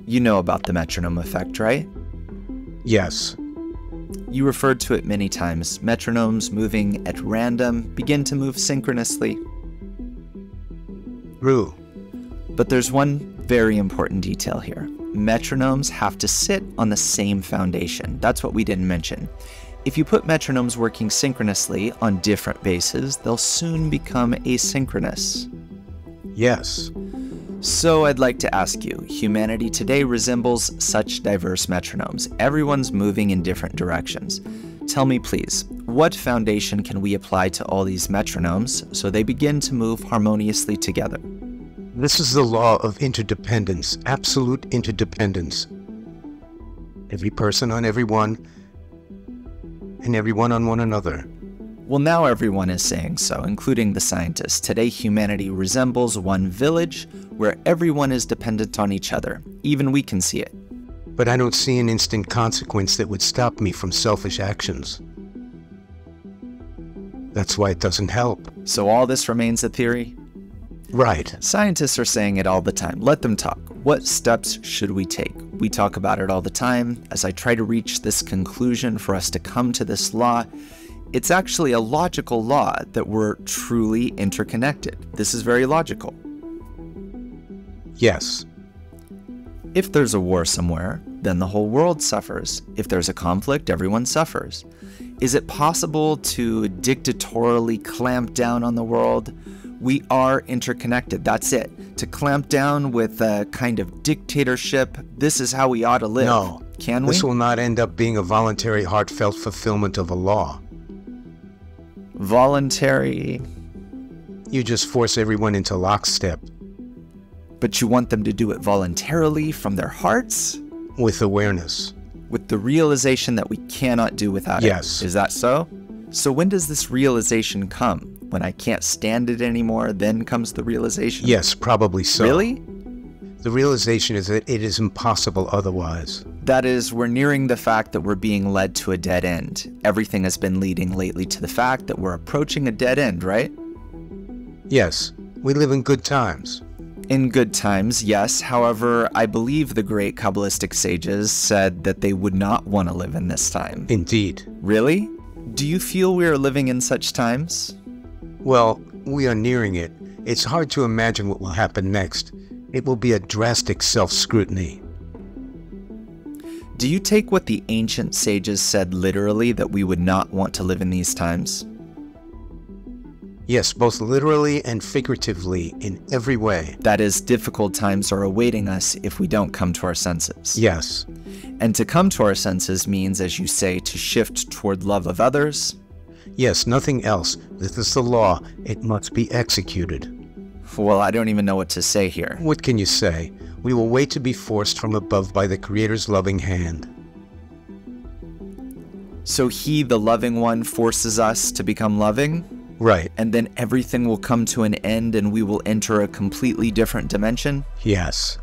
You know about the metronome effect, right? Yes. You referred to it many times. Metronomes moving at random begin to move synchronously. True. But there's one very important detail here. Metronomes have to sit on the same foundation. That's what we didn't mention. If you put metronomes working synchronously on different bases, they'll soon become asynchronous. Yes. So I'd like to ask you, humanity today resembles such diverse metronomes. Everyone's moving in different directions. Tell me please, what foundation can we apply to all these metronomes so they begin to move harmoniously together? This is the law of interdependence, absolute interdependence. Every person on everyone, and everyone on one another. Well, now everyone is saying so, including the scientists. Today, humanity resembles one village where everyone is dependent on each other. Even we can see it. But I don't see an instant consequence that would stop me from selfish actions. That's why it doesn't help. So all this remains a theory? Right. Scientists are saying it all the time. Let them talk. What steps should we take? We talk about it all the time. As I try to reach this conclusion for us to come to this law, it's actually a logical law that we're truly interconnected. This is very logical. Yes. If there's a war somewhere, then the whole world suffers. If there's a conflict, everyone suffers. Is it possible to dictatorially clamp down on the world? We are interconnected, that's it. To clamp down with a kind of dictatorship, this is how we ought to live. No. Can we? This will not end up being a voluntary, heartfelt fulfillment of a law. Voluntary? You just force everyone into lockstep. But you want them to do it voluntarily from their hearts? With awareness. With the realization that we cannot do without it. Yes. Is that so? So when does this realization come? When I can't stand it anymore, then comes the realization? Yes, probably so. Really? The realization is that it is impossible otherwise. That is, we're nearing the fact that we're being led to a dead end. Everything has been leading lately to the fact that we're approaching a dead end, right? Yes, we live in good times. In good times, yes. However, I believe the great Kabbalistic sages said that they would not want to live in this time. Indeed. Really? Do you feel we are living in such times? Well, we are nearing it. It's hard to imagine what will happen next. It will be a drastic self-scrutiny. Do you take what the ancient sages said literally, that we would not want to live in these times? Yes, both literally and figuratively, in every way. That is, difficult times are awaiting us if we don't come to our senses. Yes. And to come to our senses means, as you say, to shift toward love of others? Yes, nothing else. This is the law. It must be executed. Well, I don't even know what to say here. What can you say? We will wait to be forced from above by the Creator's loving hand. So He, the loving one, forces us to become loving? Right. And then everything will come to an end and we will enter a completely different dimension? Yes.